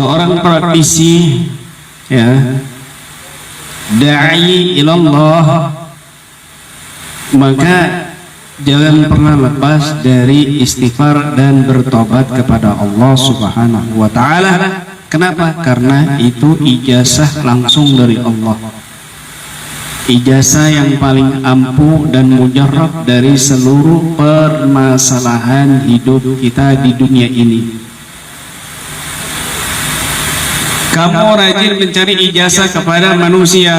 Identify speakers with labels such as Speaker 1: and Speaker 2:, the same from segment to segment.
Speaker 1: seorang praktisi, ya, da'i ilallah, maka jangan pernah lepas dari istighfar dan bertobat kepada Allah Subhanahu wa ta'ala. Kenapa? Karena itu ijazah langsung dari Allah, ijazah yang paling ampuh dan mujarrab dari seluruh permasalahan hidup kita di dunia ini. Kamu rajin mencari ijazah kepada manusia,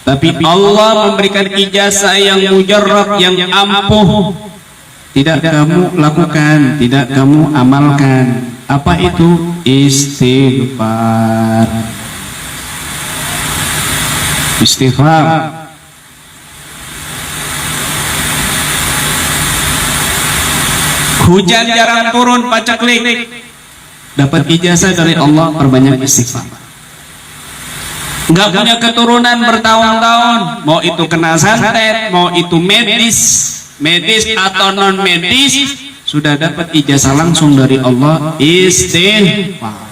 Speaker 1: tapi Allah memberikan ijazah yang mujarrab, yang ampuh, tidak kamu lakukan, tidak kamu amalkan. Apa itu? Istighfar. Istighfar. Hujan jarang turun, paceklik, dapat ijazah dari Allah, perbanyak istighfar. Nggak punya keturunan bertahun-tahun, mau itu kena santet, mau itu medis atau non medis, sudah dapat ijazah langsung dari Allah, istighfar.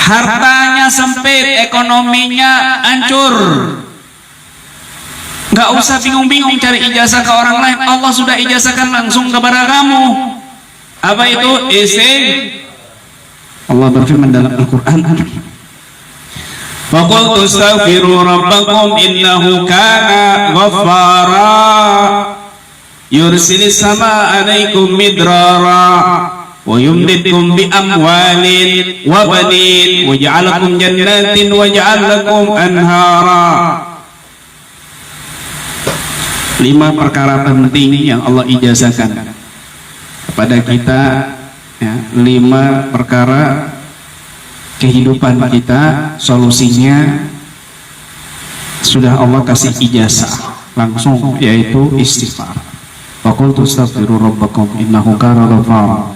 Speaker 1: Hartanya sempit, ekonominya hancur, nggak usah bingung-bingung cari ijazah ke orang lain, Allah sudah ijazahkan langsung kepada kamu. Apa itu? Allah berfirman dalam Al-Quran, فَقُلْتُ اسْتَغْفِرُوا رَبَّكُمْ إِنَّهُ كَانَ غَفَّارًا يُرْسِلِ السَّمَاءَ عَلَيْكُمْ مِدْرَارًا وَيُمْدِدْكُمْ بِأَمْوَالٍ وَبَنِينَ وَيَجْعَلْ لَكُمْ جَنَّاتٍ وَيَجْعَلْ لَكُمْ أَنْهَارًا. 5 perkara penting yang Allah ijazahkan kepada kita, ya, 5 perkara kehidupan kita, solusinya sudah Allah kasih ijazah langsung, yaitu istighfar. Faqultu astaghfiru rabbakum innahu kana ghaffara.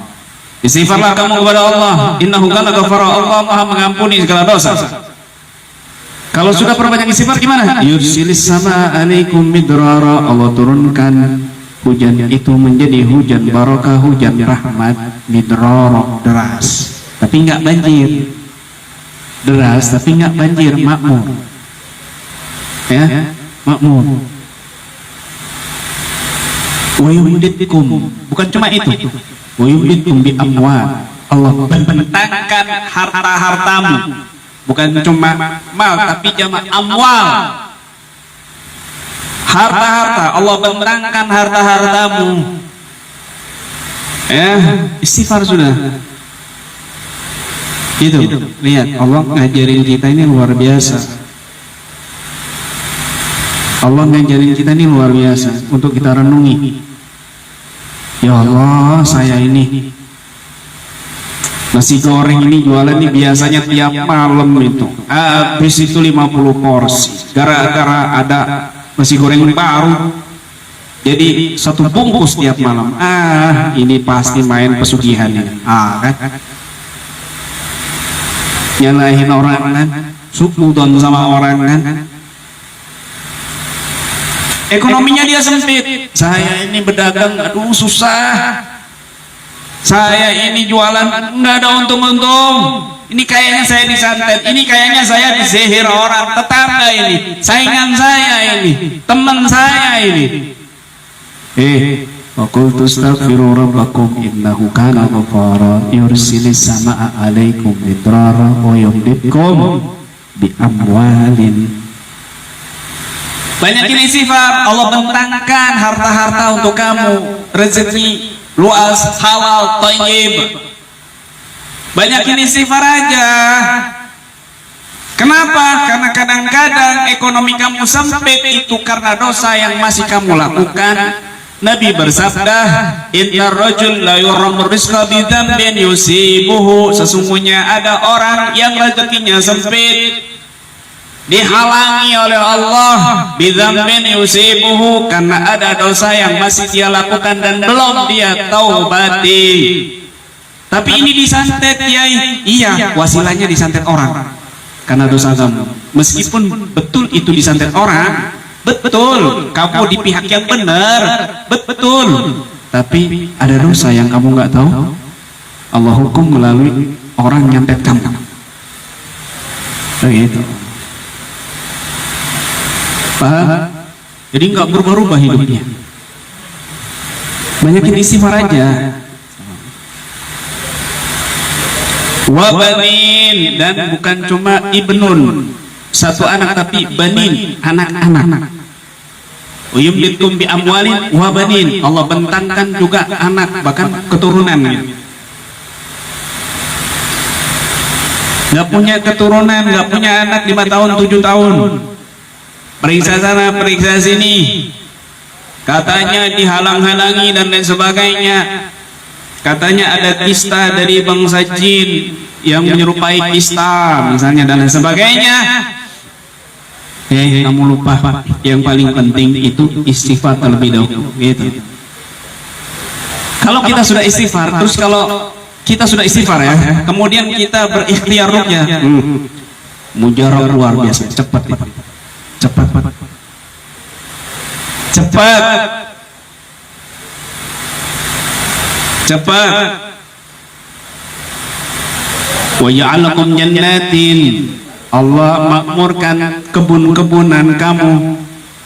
Speaker 1: Istighfarlah kamu kepada Allah, innahu kana ghaffara, Allah Maha mengampuni segala dosa. Kalau sudah perbanyak istighfar gimana? Yursilis sama alaikum midrara, Allah turunkan hujan itu menjadi hujan barakah, hujan rahmat, midrara, deras tapi nggak banjir, deras tapi nggak banjir, makmur, ya, makmur. Wa yumdidkum, bukan cuma itu, wa yumdidkum bi amwal, Allah bentangkan harta-hartamu, bukan cuma mal tapi jamak amwal, harta-harta, Allah bentangkan harta-hartamu. Istighfar sudah. Itu, lihat, Allah ngajarin kita ini luar biasa. Allah ngajarin kita ini luar biasa untuk kita renungi. Ya Allah, saya ini nasi goreng ini jualan ini biasanya tiap malam itu habis itu 50 porsi. Gara-gara ada nasi goreng baru, jadi 1 bungkus tiap malam. Ini pasti main pesugihan ini. Kan? Nyalahin orang kan, sukmudon sama orang kan. Ekonominya dia sempit. Saya ini berdagang, aduh susah. Saya ini jualan nggak ada untung-untung. Ini kayaknya saya disantet, ini kayaknya saya disihir orang tetangga ini, saingan saya ini, teman saya ini. Waqultu astaghfiru rabbakum innahu kana ghaffara yursilis samaa'a 'alaikum midrara wa yumdidkum bi amwalin. Banyakin istighfar, Allah bentangkan harta-harta untuk kamu, rezeki luas, halal, thayyib. Banyakin istighfar aja. Kenapa? Karena kadang-kadang ekonomi kamu sempit itu karena dosa yang masih kamu lakukan. Nabi bersabda, inna rajul la yuramur rizqa bidzambin yusibuhu, sesungguhnya ada orang yang rezekinya sempit dihalangi oleh Allah, bidzambin yusibuhu, karena ada dosa yang masih dia lakukan dan belum dia taubati. Tapi ini disantet, Kiai. Iya, wasilahnya disantet orang karena dosa kamu. Meskipun betul itu disantet orang, betul, kamu di pihak yang benar, betul. Tapi ada dosa yang kamu nggak tahu. Allah hukum melalui orang nyantet kamu. Begitu. Paham? Jadi nggak berubah-ubah hidupnya. Banyakin istighfar aja. Wabanin, dan bukan cuma ibnun, satu anak, tapi banin, anak-anak. Uyumditkum bi amwalin wabanin, Allah bentangkan juga anak, bahkan keturunan. Nggak punya keturunan, nggak punya anak 5 tahun 7 tahun, periksa sana periksa sini, katanya dihalang-halangi dan lain sebagainya. Katanya ada kista dari bangsa jin yang menyerupai kista misalnya dan lain sebagainya. Kamu lupa yang paling penting itu istighfar terlebih dahulu gitu. Kalau kita sudah istighfar, terus kalau kita sudah istighfar ya, kemudian kita berikhtiar ruqyah, mujarab luar biasa, cepat wa ya'alakum jannatin, Allah makmurkan kebun-kebunan kamu,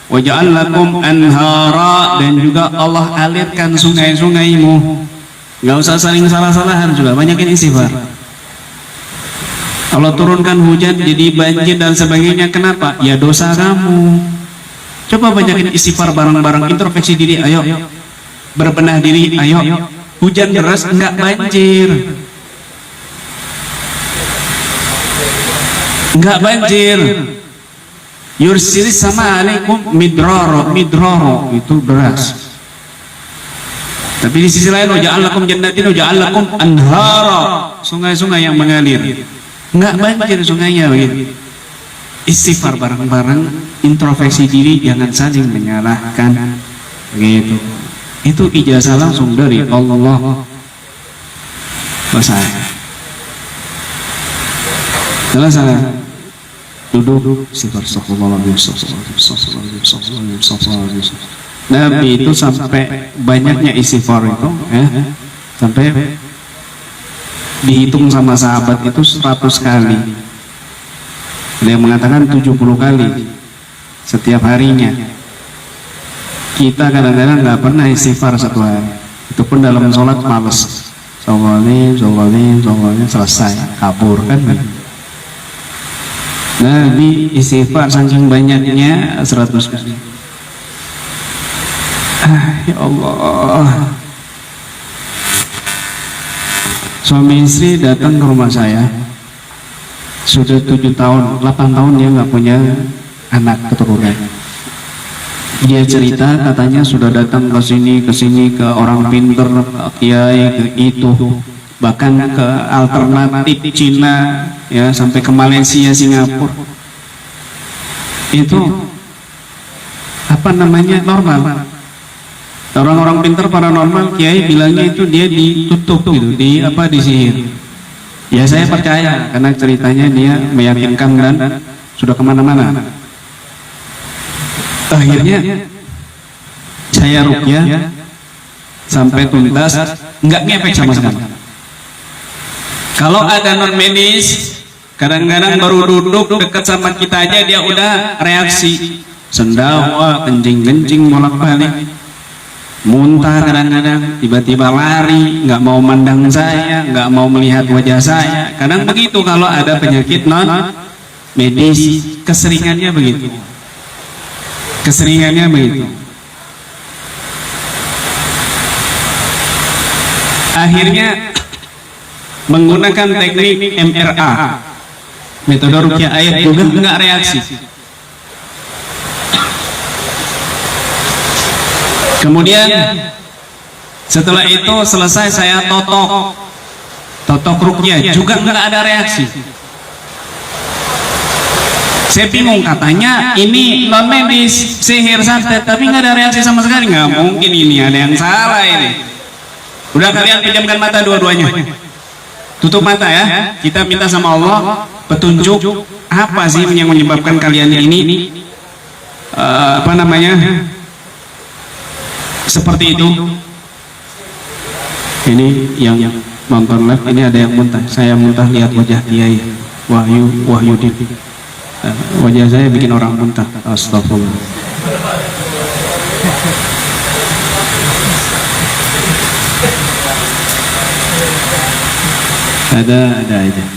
Speaker 1: wa ja'alakum anhara, dan juga Allah alirkan sungai-sungaimu. Nggak usah saling salah-salahan, sudah banyakin istighfar. Allah turunkan hujan jadi banjir dan sebagainya, kenapa? Ya dosa kamu. Coba banyakin istighfar bareng-bareng, introspeksi diri, ayo berbenah diri, ayo. Hujan deras enggak banjir, enggak banjir. Yursilis sama alaikum midraro, itu deras. Tapi di sisi lain, waja'alakum jannatin waja'alakum anhara, sungai-sungai yang mengalir. Enggak banjir sungainya begitu. Istighfar bareng-bareng, introspeksi diri, jangan saling menyalahkan begitu. Itu ijazah langsung dari Allah. Selesai duduk istighfar, Nabi itu sampai banyaknya istighfar itu ya, sampai dihitung sama sahabat itu 100 kali. Ada yang mengatakan 70 kali setiap harinya. Kita kadang-kadang nggak pernah istighfar satu hari, itu pun dalam sholat males, sholat selesai kabur kan. Nabi istighfar saking banyaknya 100 kali. Ya Allah. Suami istri datang ke rumah saya, sudah 7 tahun, 8 tahun dia nggak punya anak keturunan. Dia cerita katanya sudah datang ke sini ke orang pinter, ke kiai, ke itu, bahkan ke alternatif Cina ya, sampai ke Malaysia, Singapura. Itu apa namanya, normal. Orang-orang pinter paranormal, kiai bilangnya itu dia ditutup gitu, disihir. Ya saya percaya karena ceritanya dia meyakinkan dan sudah kemana-mana. Akhirnya saya ruqyah sampai tuntas, nggak ngefek sama sekali. Kalau ada non medis, kadang-kadang baru duduk dekat sama kita aja dia udah reaksi, sendawa, kencing-kencing, bolak-balik, muntah, kadang-kadang tiba-tiba lari, nggak mau mandang saya, nggak mau melihat wajah saya. Kadang begitu kalau ada penyakit non medis, keseringannya begitu. Akhirnya menggunakan teknik MRA, metode ruqyah ayat, juga enggak reaksi. Kemudian setelah itu selesai, saya totok ruqyah, juga enggak ada reaksi. Saya bingung, katanya ini non medis, sihir, santet, tapi nggak ada reaksi sama sekali. Nggak mungkin, ini ada yang salah ini. Udah, kalian pejamkan mata dua-duanya, tutup mata ya. Kita minta sama Allah petunjuk, apa sih yang menyebabkan kalian ini seperti itu. Ini yang nonton live ini ada yang muntah. Saya muntah lihat wajah Kiai Wahyudin. Wajah saya bikin orang muntah. Astagfirullah. Ada aja.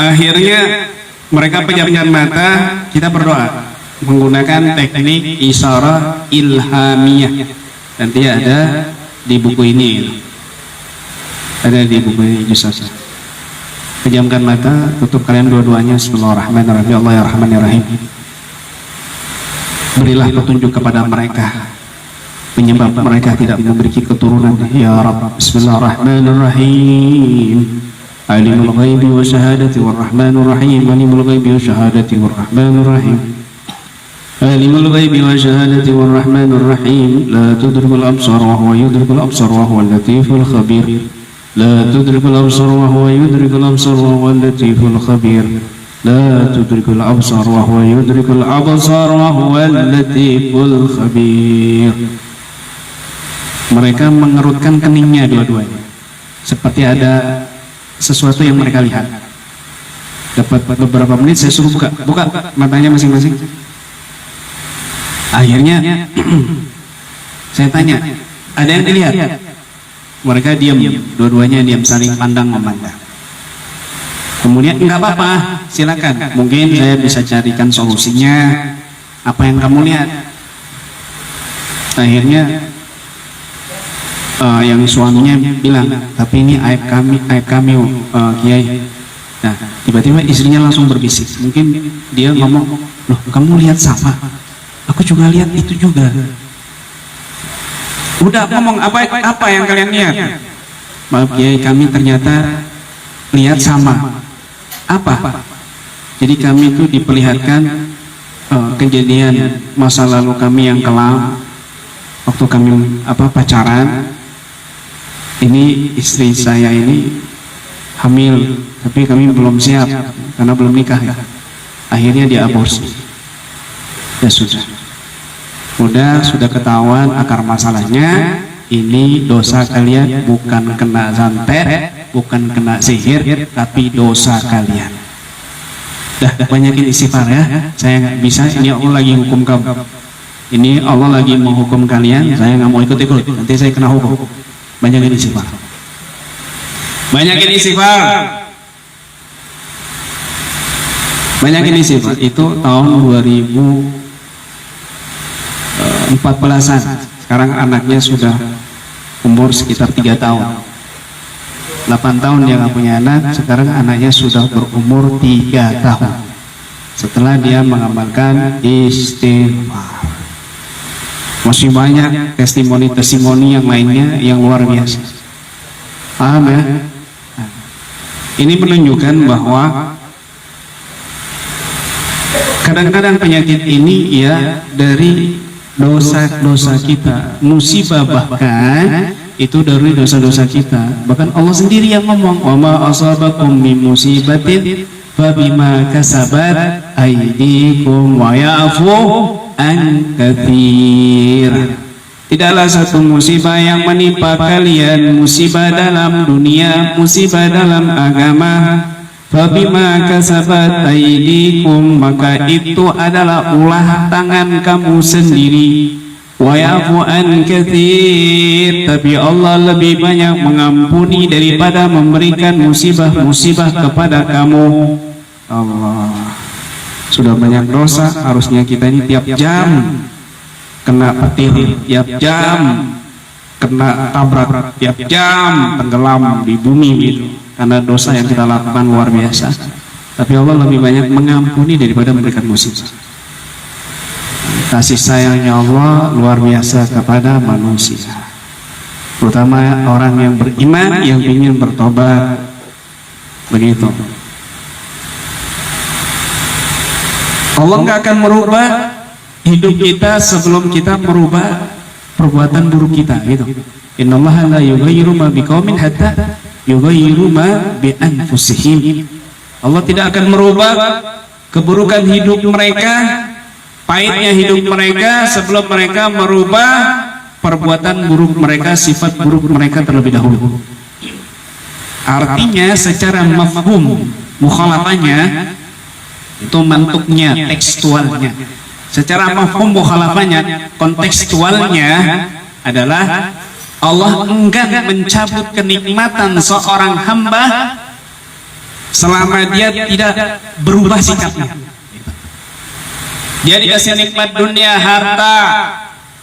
Speaker 1: Akhirnya mereka pejamkan mata, kita berdoa menggunakan teknik isyarah ilhamiyah. Nanti ada di buku ini, ada di buku ini Yusuf. Pejamkan mata, tutup kalian dua-duanya. Bismillahirrahmanirrahim. Allah ya Rahman ya Rahim. Berilah petunjuk kepada mereka penyebab mereka tidak memiliki keturunan, ya Rabb. Bismillahirrahmanirrahim. Alimul ghaibi wa syahadati warrahmanir rahim. Alimul ghaibi wa syahadati warrahmanir rahim. Alimul ghaibi wa syahadati warrahmanir rahim. La tudrikul absar wa huwa yudrikul absar wa huwal latiful khabir. La tudrikul absar wa huwa yudrikul absar wa huwal latiful khabir. La tudrikul absar wa huwa yudrikul absar wa huwal latiful khabir. Mereka mengerutkan keningnya dua-duanya, seperti ada sesuatu yang mereka lihat. Dapat beberapa menit saya suruh buka matanya masing-masing. Akhirnya saya tanya, ada yang dilihat? Mereka diam, dua-duanya diam, saling pandang memandang. Kemudian enggak apa-apa, silakan. Mungkin saya bisa carikan solusinya. Apa yang kamu lihat? Akhirnya yang suaminya bilang, tapi ini aib kami Kiai. Nah, tiba-tiba istrinya langsung berbisik. Mungkin dia ngomong, loh kamu lihat sama? Aku juga lihat itu juga. Udah ngomong apa yang kalian lihat? Maaf Kiai, kami ternyata lihat sama. Apa? Jadi kami itu diperlihatkan kejadian masa lalu kami yang kelam waktu kami pacaran. Ini istri saya ini hamil, tapi kami belum siap karena belum nikah ya. Akhirnya diaborsi. Ya sudah ketahuan akar masalahnya. Ini dosa kalian, bukan kena santet, bukan kena sihir, tapi dosa kalian. Dah banyakin istighfar ya. Saya nggak bisa, ini Allah lagi hukum kamu. Ini Allah lagi menghukum kalian, saya nggak mau ikut-ikut, nanti saya kena hukum. Banyakin istighfar. Banyakin istighfar. Banyakin istighfar. Itu tahun 2014-an. Sekarang anaknya sudah umur sekitar 3 tahun. 8 tahun dia nggak punya anak. Sekarang anaknya sudah berumur 3 tahun. Setelah dia mengamalkan istighfar. Masih banyak testimoni yang lainnya yang luar biasa. Paham ya? Ini menunjukkan bahwa kadang-kadang penyakit ini ya dari dosa-dosa kita. Musibah bahkan itu dari dosa-dosa kita. Bahkan Allah sendiri yang ngomong, "Wa ma asabakum min musibatin fabima kasabat aydikum wa ya'fu an katsir." Tidaklah satu musibah yang menimpa kalian, musibah dalam dunia, musibah dalam agama, fabima kasabat aydikum, maka itu adalah ulah tangan kamu sendiri. Wa ya'fu an katsir, tapi Allah lebih banyak mengampuni daripada memberikan musibah-musibah kepada kamu. Allah, sudah banyak dosa, harusnya kita ini tiap jam kena petir, tiap jam kena tabrak, tiap jam tenggelam di bumi gitu, karena dosa yang kita lakukan luar biasa. Tapi Allah lebih banyak mengampuni daripada memberikan musibah. Kasih sayangnya Allah luar biasa kepada manusia, terutama orang yang beriman, yang ingin bertobat. Begitu. Allah nggak akan merubah hidup kita sebelum kita merubah perbuatan buruk kita, gitu. Innallaha la yughayyiru ma biqaumin hatta yughayyiru ma bi anfusihim. Allah tidak akan merubah keburukan hidup mereka, pahitnya hidup mereka sebelum mereka merubah perbuatan buruk mereka, sifat buruk mereka terlebih dahulu. Artinya secara mafhum mukhalafahnya itu mantuknya, tekstualnya. Secara mafhum mukhalafahnya, kontekstualnya adalah Allah enggan mencabut kenikmatan seorang hamba selama dia tidak berubah sikapnya. Dia dikasih nikmat dunia, harta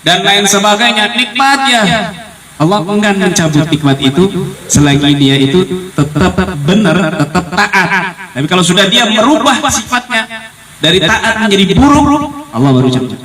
Speaker 1: dan lain sebagainya, nikmat ya. Allah enggan mencabut nikmat itu selagi dia itu tetap benar, tetap taat. Tapi kalau sudah dia merubah sifatnya dari taat menjadi buruk, Allah baru cabut.